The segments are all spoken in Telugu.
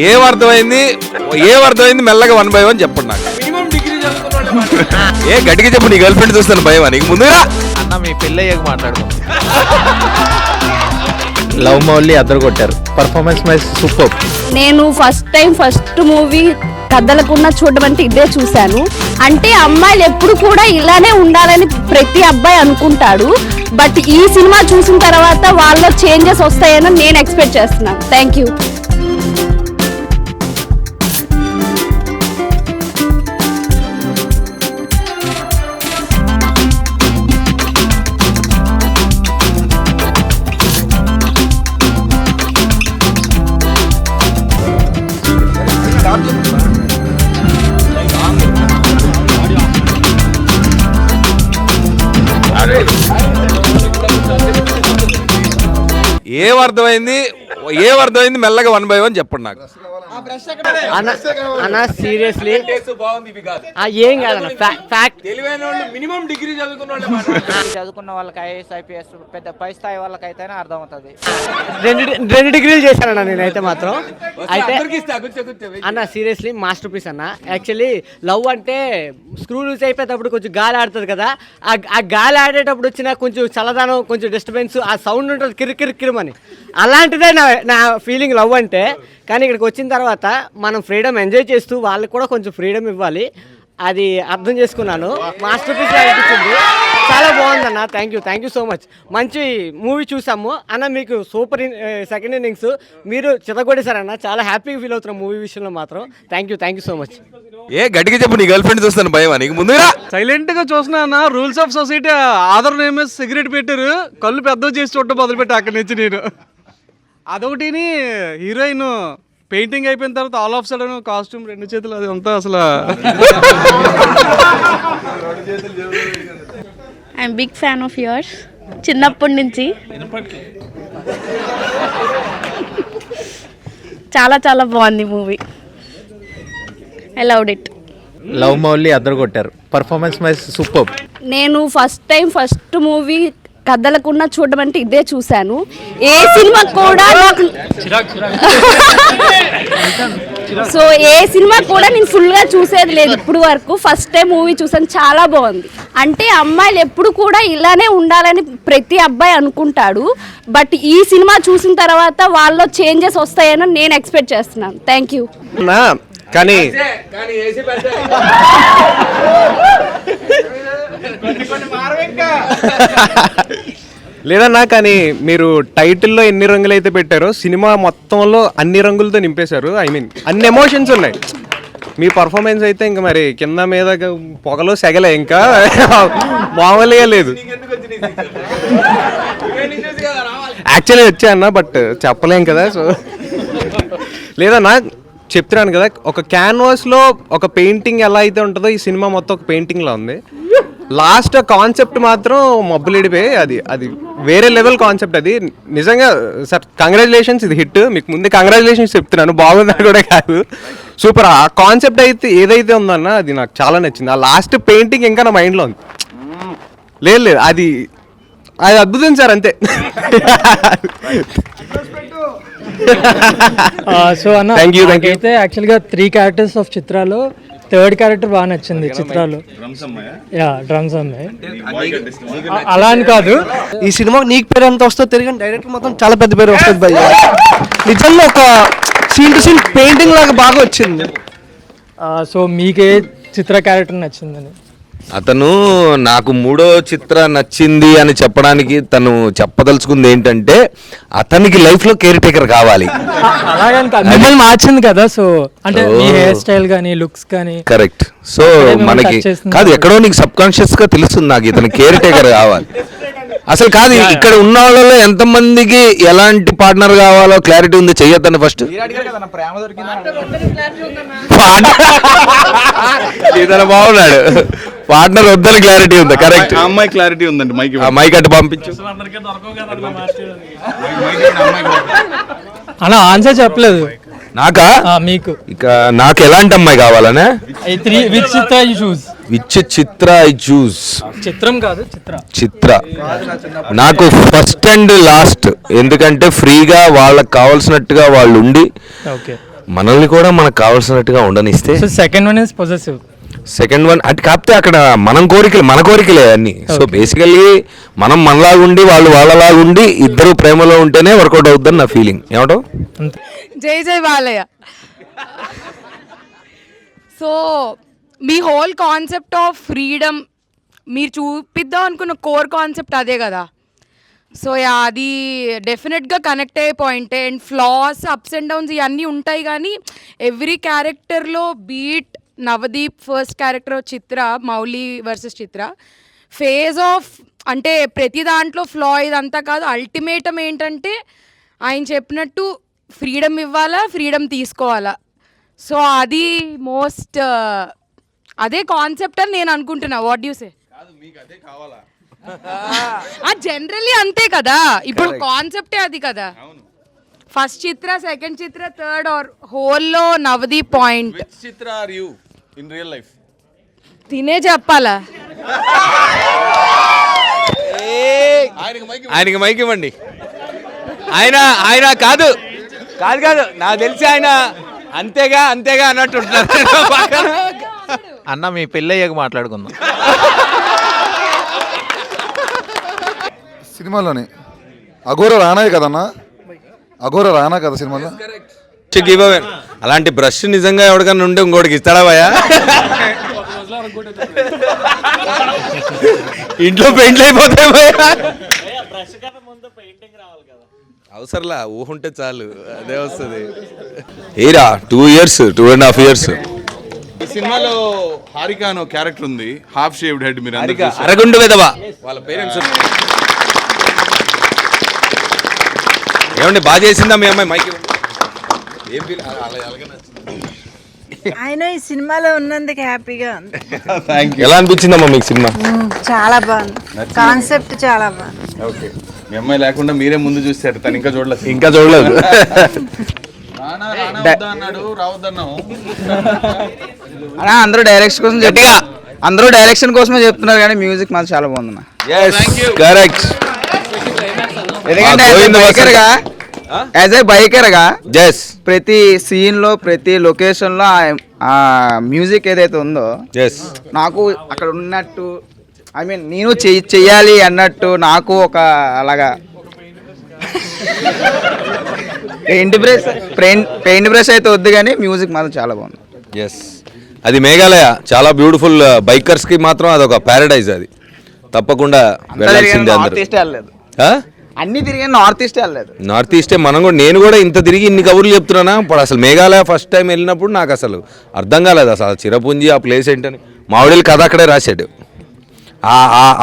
ఏమర్థమైంది మెల్లగా 1 by 1 చెప్పండి నాకు. ఏ గట్టిగా చెప్పు, నీ గర్ల్ ఫ్రెండ్ చూస్తాను భయం నీకు ముందుగా. అన్న మీ పెళ్ళయ్యాక మాట్లాడుకో. లవ్ మౌలి అద్దరు కొట్టారు. Performance my super. నేను ఫస్ట్ మూవీ కథలకున్న చూడడం అంటే ఇదే చూశాను. అంటే అమ్మాయిలు ఎప్పుడు కూడా ఇలానే ఉండాలని ప్రతి అబ్బాయి అనుకుంటాడు. బట్ ఈ సినిమా చూసిన తర్వాత వాళ్ళలో చేంజెస్ వస్తాయని నేను ఎక్స్పెక్ట్ చేస్తున్నాను. Thank you. ఏమర్థమైంది మెల్లగా 1 by 1 చెప్పండి నాకు. అన్న సీరియస్లీ ఏం కాదన్న ఫ్యాక్ట్. మినిమం డిగ్రీ చదువుకున్న వాళ్ళకి ఐఏఎస్ ఐపీఎస్ పెద్ద పై స్థాయి వాళ్ళకి అయితేనే అర్థమవుతుంది. రెండు డిగ్రీలు చేశానన్న నేనైతే మాత్రం. అయితే అన్న సీరియస్లీ మాస్టర్ పీస్ అన్న. యాక్చువల్లీ లవ్ అంటే స్క్రూ లూజ్ అయిపోయేటప్పుడు కొంచెం గాలి ఆడుతుంది కదా, ఆ గాలి ఆడేటప్పుడు వచ్చిన కొంచెం చల్లదనం, కొంచెం డిస్టర్బెన్స్, ఆ సౌండ్ ఉంటుంది కిరికిరికిరమని. అలాంటిదే నా ఫీలింగ్ లవ్ అంటే. కానీ ఇక్కడికి వచ్చిన తర్వాత మనం ఫ్రీడమ్ ఎంజాయ్ చేస్తూ వాళ్ళకి కూడా కొంచెం ఫ్రీడమ్ ఇవ్వాలి. అది అర్థం చేసుకున్నాను. మాస్టర్ పీస్ అనిపించింది. చాలా బాగుందన్న. Thank you so much. మంచి మూవీ చూసాము అన్న. మీకు సూపర్ సెకండ్ ఇన్నింగ్స్ మీరు చితగొడేశారన్న. చాలా హ్యాపీగా ఫీల్ అవుతున్నాం మూవీ విషయంలో మాత్రం. Thank you so much. ఏ గట్టిగా చెప్పు, నీ గర్ల్ ఫ్రెండ్ చూస్తాను భయం నీకు ముందుగా. సైలెంట్ గా చూస్తున్నా. Rules of society Aadhaar name cigarette పెట్టారు. కళ్ళు పెద్ద చేసి చూడటం మొదలుపెట్టి అక్కడి నుంచి నేను అదొకటిని. హీరోయిన్ పెయింటింగ్ అయిపోయిన తర్వాత ఆల్ ఆఫ్ సడన్ కాస్ట్యూమ్ 2 చేతులు అది అంతా అసలు. I'm big fan of yours చిన్నప్పటి నుంచి. చాలా బాగుంది movie. I loved it. Love Mouli అద్దరు కొట్టారు. Performance my super. నేను ఫస్ట్ మూవీ కథలకున్న చూడడం అంటే ఇదే చూశాను. ఏ సినిమా కూడా నాకు నేను ఫుల్గా చూసేది లేదు ఇప్పుడు వరకు. ఫస్ట్ టైం మూవీ చూసాను. చాలా బాగుంది. అంటే అమ్మాయిలు ఎప్పుడు కూడా ఇలానే ఉండాలని ప్రతి అబ్బాయి అనుకుంటాడు. బట్ ఈ సినిమా చూసిన తర్వాత వాళ్ళలో చేంజెస్ వస్తాయని నేను ఎక్స్పెక్ట్ చేస్తున్నాను. Thank you. కానీ లేదన్నా, కానీ మీరు టైటిల్లో ఎన్ని రంగులు అయితే పెట్టారో సినిమా మొత్తంలో అన్ని రంగులతో నింపేశారు. ఐ మీన్ అన్ని ఎమోషన్స్ ఉన్నాయి. మీ పర్ఫార్మెన్స్ అయితే ఇంకా మరి కింద మీద పొగలో సెగలే, ఇంకా మామూలుగా లేదు. యాక్చువల్లీ వచ్చా అన్న, బట్ చెప్పలేం కదా. సో లేదన్నా, చెప్తున్నాను కదా, ఒక క్యాన్వాస్లో ఒక పెయింటింగ్ ఎలా అయితే ఉంటుందో ఈ సినిమా మొత్తం ఒక పెయింటింగ్లా ఉంది. లాస్ట్ కాన్సెప్ట్ మాత్రం మబ్బులిడిపోయి అది వేరే లెవెల్ కాన్సెప్ట్. అది నిజంగా సార్ కంగ్రాచులేషన్స్. ఇది హిట్. మీకు ముందే కంగ్రాచులేషన్స్ చెప్తున్నాను. బాగుందని కూడా కాదు, సూపర్. ఆ కాన్సెప్ట్ అయితే ఏదైతే ఉందన్న అది నాకు చాలా నచ్చింది. ఆ లాస్ట్ పెయింటింగ్ ఇంకా నా మైండ్లో ఉంది. లేదు అది అద్భుతం సార్, అంతే. సో అన్న అయితే యాక్చువల్గా 3 characters ఆఫ్ చిత్రాలో 3rd character బాగా నచ్చింది చిత్రాలు. డ్రమ్స్ అమ్మాయి అలా అని కాదు. ఈ సినిమాకి నీకు పేరు ఎంత వస్తుందో తెలియదు, డైరెక్టర్ మొత్తం చాలా పెద్ద పేరు వస్తుంది భయ్య. నిజంగా ఒక సీన్ టు సీన్ పెయింటింగ్ లాగా బాగా వచ్చింది. సో మీకే చిత్ర క్యారెక్టర్ నచ్చిందని? అతను నాకు 3వ చిత్ర నచ్చింది అని చెప్పడానికి తను చెప్పదలుచుకుంది ఏంటంటే అతనికి లైఫ్ లో కేర్ టేకర్ కావాలి. మిమ్మల్ని మార్చింది కదా, సో అంటే మీ హెయిర్ స్టైల్ కానీ లుక్స్ కానీ. కరెక్ట్. సో మనకి కాదు, ఎక్కడో నీకు సబ్ కాన్షియస్ గా తెలుస్తుంది నాకు ఇతను కేర్ టేకర్ కావాలి. అసలు కాదు, ఇక్కడ ఉన్న వాళ్ళలో ఎంతమందికి ఎలాంటి పార్ట్నర్ కావాలో క్లారిటీ ఉంది. చెయ్యొద్దని ఫస్ట్ ఇతను బాగున్నాడు. పార్ట్నర్ వద్దని క్లారిటీ ఉంది. కరెక్ట్. అమ్మాయి క్లారిటీ ఉందండి. మైక్ అటు పంపించు. అలా ఆన్సర్ చెప్పలేదు నాకా. మీకు ఇక నాకు ఎలాంటి అమ్మాయి కావాలనే? చిత్రం కాదు, చిత్ర. నాకు ఫస్ట్ అండ్ లాస్ట్. ఎందుకంటే ఫ్రీగా వాళ్ళకి కావాల్సినట్టుగా వాళ్ళు ఉండి మనల్ని కూడా మనకు కావాల్సినట్టుగా ఉండనిస్తే. So second one is possessive. Second one అంటే కాకపోతే అక్కడ మన కోరికలే అన్ని. సో బేసికల్లీ మనం మనలాగా ఉండి వాళ్ళు వాళ్ళలాగా ఉండి ఇద్దరు ప్రేమలో ఉంటేనే వర్కౌట్ అవుతుందని నా ఫీలింగ్. ఏమంటావు? జై జై Balayya. So me whole concept of freedom మీరు చూపిద్దాం అనుకున్న కోర్ కాన్సెప్ట్ అదే కదా. సో అది డెఫినెట్గా కనెక్ట్ అయ్యే పాయింటే. And floss, ups and downs ఇవన్నీ ఉంటాయి, కానీ ఎవ్రీ క్యారెక్టర్లో beat Navdeep first character Chitra, Mouli versus Chitra, phase of అంటే ప్రతి దాంట్లో ఫ్లా ఇదంతా కాదు, అల్టిమేటం ఏంటంటే ఆయన చెప్పినట్టు ఫ్రీడమ్ ఇవ్వాలా, ఫ్రీడమ్ తీసుకోవాలా. సో అది మోస్ట్ అదే కాన్సెప్ట్ అని నేను అనుకుంటున్నా. What you say? జనరల్లీ అంతే కదా, ఇప్పుడు కాన్సెప్టే అది కదా. First Chitra, second Chitra, third or హోల్లో Navdeep point. Chitra are you in real life? తినే చెప్పాలా? ఆయనకి మైక్ ఇవ్వండి. ఆయన కాదు నాకు తెలిసి ఆయన అంతేగా అన్నట్టు అన్న మీ పెళ్ళయ్యాక మాట్లాడుకుందాం. సినిమాలోని అఘోర రానాయే కదన్నా, అఘోర రానా కదా సినిమాలో. అలాంటి బ్రష్ నిజంగా ఎవరికన్నా ఉంటే ఇంకోటికి ఇస్తాడా భయ? ఇంట్లో పెయింట్లు అయిపోతాయి భయ. అవసరంలా ఊహుంటే చాలు, అదే వస్తుంది. ఏరా 2 years 2.5 years. ఈ సినిమాలో హారిక అనే క్యారెక్టర్ ఉంది, హాఫ్ షేవ్డ్ హెడ్. మీరు అరగుండు విధవా వాళ్ళ పేరెంట్స్. ఏమండి బాగా చేసిందా మీ అమ్మాయి? మైక్ ఏం ఫీల్? ఆయన ఈ సినిమాలో ఉన్నందుకు హ్యాపీగా ఉంది. ఎలా అనిపించిందమ్మా మీకు సినిమా? చాలా బాగుంది, కాన్సెప్ట్ చాలా బాగుంది. ఓకే, మీ అమ్మాయి లేకుండా మీరే ముందు చూస్తారు, తను ఇంకా చూడలేదు. అన్నాడు రావద్దన్నావు. అందరూ డైరెక్షన్ కోసం అందరూ డైరెక్షన్ కోసమే చెప్తున్నారు, కానీ మ్యూజిక్ మాత్రం చాలా బాగుంది. కరెక్ట్. ఎందుకంటే యాజ్ ఏ బైకర్గా ప్రతి సీన్లో, ప్రతి లొకేషన్లో ఆ మ్యూజిక్ ఏదైతే ఉందో నాకు అక్కడ ఉన్నట్టు, ఐ మీన్ నేను చెయ్యాలి అన్నట్టు నాకు ఒక అలాగా పెయింట్ బ్రష్ అయితే వద్దు, కానీ మ్యూజిక్ మాత్రం చాలా బాగుంది. అది మేఘాలయ చాలా బ్యూటిఫుల్. బైకర్స్ కి మాత్రం అదొక ప్యారడైజ్. అది తప్పకుండా వెళ్ళాల్సిందే. అన్ని తిరిగి నార్త్ ఈస్ట్ వెళ్ళలేదు. నార్త్ ఈస్టే మనం కూడా, నేను కూడా ఇంత తిరిగి ఇన్ని కబుర్లు చెప్తున్నానా. ఇప్పుడు అసలు మేఘాలయ ఫస్ట్ టైం వెళ్ళినప్పుడు నాకు అసలు అర్థం కాలేదు అసలు చిరపుంజి ఆ ప్లేస్ ఏంటని. మావిడీలు కథ అక్కడే రాశాడు.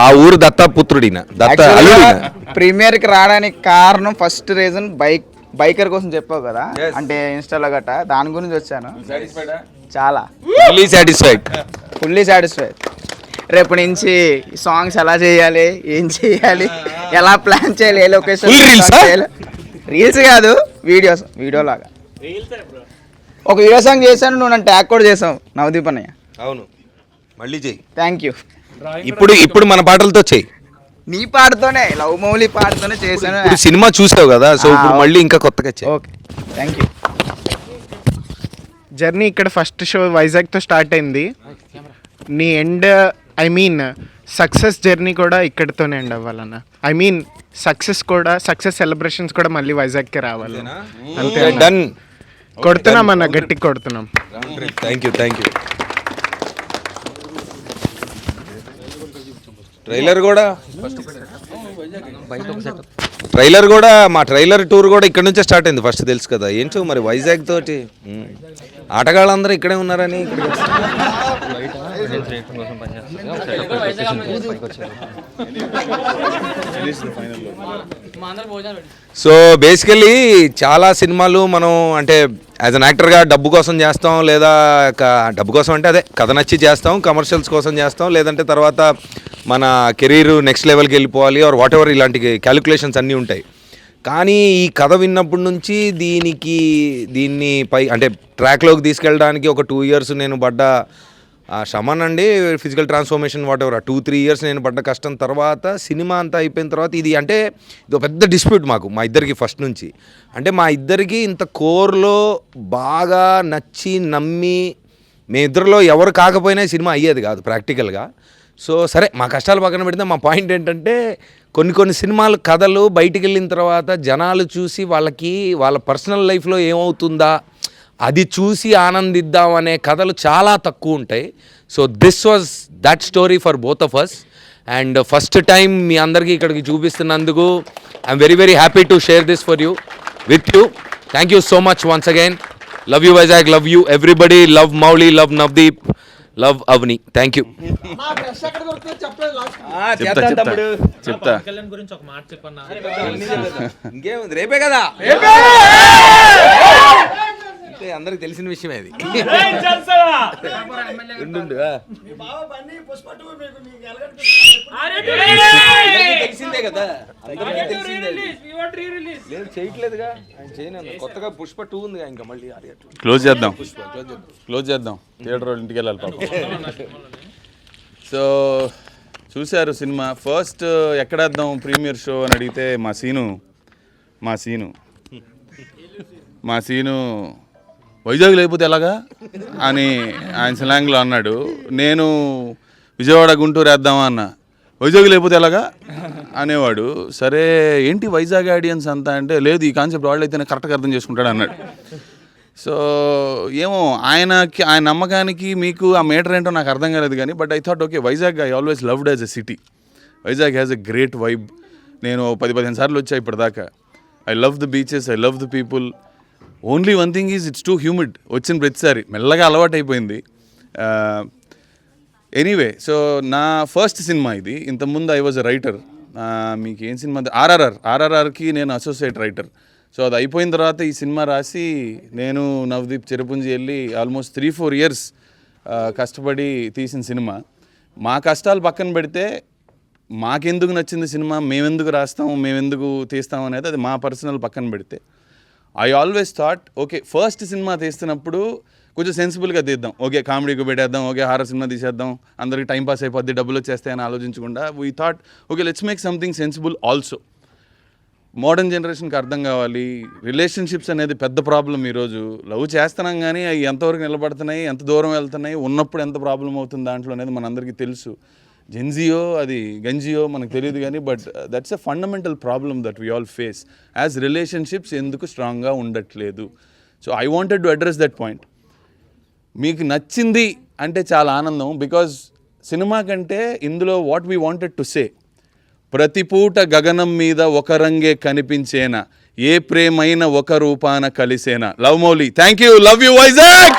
ఆ ఊరు దత్తపుత్రుడిన, దత్త అల్లుడిన. ప్రీమియర్కి రావడానికి కారణం ఫస్ట్ రీజన్ బైకర్ కోసం చెప్పావు కదా, అంటే ఇన్స్టాలో గట్ట దాని గురించి వచ్చాను. చాలా ఫుల్లీ సాటిస్ఫైడ్. రేపు నుంచి సాంగ్స్ ఎలా చేయాలి, ఏం చేయాలి, ఎలా ప్లాన్ చేయాలి, ఏ లొకేషన్, రీల్స్ కాదు వీడియో లాగా. ఒక వీడియో సాంగ్ చేశాను, నువ్వు నన్ను ట్యాగ్ కూడా చేసావు, నవదీప్ అన్నయ్య. అవును, మళ్ళీ చెయ్యి. Thank you. ఇప్పుడు మన పాటలతో చెయ్యి. నీ పాటతోనే, లవ్ మౌలి పాటతోనే చేశాను. సినిమా చూసావు కదా, సో ఇప్పుడు మళ్ళీ ఇంకా కొత్తగా చెయ్యి. Okay, thank you. జర్నీ ఇక్కడ ఫస్ట్ షో వైజాగ్తో స్టార్ట్ అయింది. నీ end, I mean success journey కూడా ఇక్కడితోనే ఎండ్ అవ్వాలన్న. ఐ మీన్ సక్సెస్ సెలబ్రేషన్స్ కూడా మళ్ళీ వైజాగ్కే రావాలి. అంతే, కొడుతున్నాం అన్న, గట్టిగా కొడుతున్నాం. Thank you. ట్రైలర్ కూడా మా ట్రైలర్ టూర్ కూడా ఇక్కడ నుంచే స్టార్ట్ అయింది ఫస్ట్, తెలుసు కదా. ఏంటో మరి వైజాగ్ తోటి ఆటగాళ్ళందరూ ఇక్కడే ఉన్నారని సో బేసికల్లీ చాలా సినిమాలు మనం అంటే యాజ్ అన్ యాక్టర్గా డబ్బు కోసం చేస్తాం, లేదా డబ్బు కోసం అంటే అదే కథ నచ్చి చేస్తాం, కమర్షియల్స్ కోసం చేస్తాం, లేదంటే తర్వాత మన కెరీర్ నెక్స్ట్ లెవెల్కి వెళ్ళిపోవాలి ఆర్ వాట్ ఎవర్, ఇలాంటి క్యాలిక్యులేషన్స్ అన్నీ ఉంటాయి. కానీ ఈ కథ విన్నప్పటి నుంచి దీన్ని అంటే ట్రాక్లోకి తీసుకెళ్ళడానికి ఒక 2 years నేను పడ్డ శమన్ అండి physical transformation what ever 2-3 years నేను పడ్డ కష్టం తర్వాత సినిమా అంతా అయిపోయిన తర్వాత ఇది ఒక పెద్ద డిస్ప్యూట్ మా ఇద్దరికి ఫస్ట్ నుంచి. అంటే మా ఇద్దరికి ఇంత కోర్లో బాగా నచ్చి నమ్మి మేమిద్దరిలో ఎవరు కాకపోయినా సినిమా అయ్యేది కాదు ప్రాక్టికల్గా. సో సరే మా కష్టాలు పక్కన పెడితే మా పాయింట్ ఏంటంటే కొన్ని సినిమాలు కథలు బయటికి వెళ్ళిన తర్వాత జనాలు చూసి వాళ్ళ పర్సనల్ లైఫ్లో ఏమవుతుందా అది చూసి ఆనందిద్దాం అనే కథలు చాలా తక్కువ ఉంటాయి. So this was that story for both of us. And first time మీ అందరికీ ఇక్కడికి చూపిస్తున్నందుకు I'm very very happy to share this for you with you. Thank you so much once again. Love you Vizag, love you everybody, love Mouli, love Navdeep, love Avani. Thank you. చెప్తా ఇంకేముంది, రేపే కదా, అంటే అందరికి తెలిసిన విషయమే అది. తెలిసిందే కదా, లేదు చేయట్లేదుగా, ఆయన చేయను. కొత్తగా పుష్ప 2 ఉంది ఇంకా, మళ్ళీ క్లోజ్ చేద్దాం థియేటర్ ఇంటికి వెళ్ళాలి పాపం. సో చూశారు సినిమా. ఫస్ట్ ఎక్కడేద్దాం ప్రీమియర్ షో అని అడిగితే మా సీను వైజాగ్ లేకపోతే ఎలాగా అని ఆయన స్లాంగ్లో అన్నాడు. నేను విజయవాడ గుంటూరు వేద్దామా అన్న, వైజాగ్ లేకపోతే ఎలాగా అనేవాడు. సరే ఏంటి వైజాగ్ ఆడియన్స్ అంతా అంటే, లేదు ఈ కాన్సెప్ట్ వాళ్ళైతేనే కరెక్ట్గా అర్థం చేసుకుంటాడు అన్నాడు. సో ఏమో ఆయన నమ్మకానికి మీకు ఆ మీటర్ ఏంటో నాకు అర్థం కాలేదు కానీ, but I thought okay Vizag I always loved as a city. Vizag has a great vibe. నేను 10-15 సార్లు వచ్చా ఇప్పటిదాకా. I love the beaches, I love the people. Only one thing is it's two humid. వచ్చిన ప్రతిసారి మెల్లగా అలవాటు అయిపోయింది. ఎనీవే, సో నా ఫస్ట్ సినిమా ఇది. ఇంతకుముందు ఐ వాజ్ ఎ రైటర్. మీకు ఏం సినిమా, ఆర్ఆర్ఆర్కి నేను అసోసియేట్ రైటర్. సో అది అయిపోయిన తర్వాత ఈ సినిమా రాసి నేను నవదీప్ చెరుపుంజి వెళ్ళి ఆల్మోస్ట్ 3-4 ఇయర్స్ కష్టపడి తీసిన సినిమా. మా కష్టాలు పక్కన పెడితే మాకెందుకు నచ్చింది సినిమా, మేమెందుకు రాస్తాం, మేమెందుకు తీస్తాం అనేది అది మా పర్సనల్ పక్కన పెడితే, I always thought okay first cinema తీస్తున్నప్పుడు కొంచెం సెన్సిబుల్గా తీద్దాం, ఓకే కామెడీకి పెట్టేద్దాం, ఓకే హారర్ సినిమా తీసేద్దాం, అందరికి టైంపాస్ అయిపోద్ది, డబ్బులు వచ్చేస్తాయని ఆలోచించకుండా we thought okay let's make something sensible also. Modern జనరేషన్కి అర్థం కావాలి, రిలేషన్షిప్స్ అనేది పెద్ద ప్రాబ్లం. ఈరోజు లవ్ చేస్తున్నాం కానీ అవి ఎంతవరకు నిలబడుతున్నాయి, ఎంత దూరం వెళ్తున్నాయి, ఉన్నప్పుడు ఎంత ప్రాబ్లం అవుతుంది దాంట్లో అనేది మనందరికీ తెలుసు. జెన్జియో అది గంజియో మనకు తెలియదు కానీ, but that's a fundamental problem that we all face as relationships ఎందుకు స్ట్రాంగ్గా ఉండట్లేదు. So I wanted to address that point. మీకు నచ్చింది అంటే చాలా ఆనందం, బికాజ్ సినిమా కంటే ఇందులో what we wanted to say, ప్రతి పూట గగనం మీద ఒక రంగే కనిపించేనా, ఏ ప్రేమైన ఒక రూపాన కలిసేనా. Love Mouli, thank you, love you Vizag.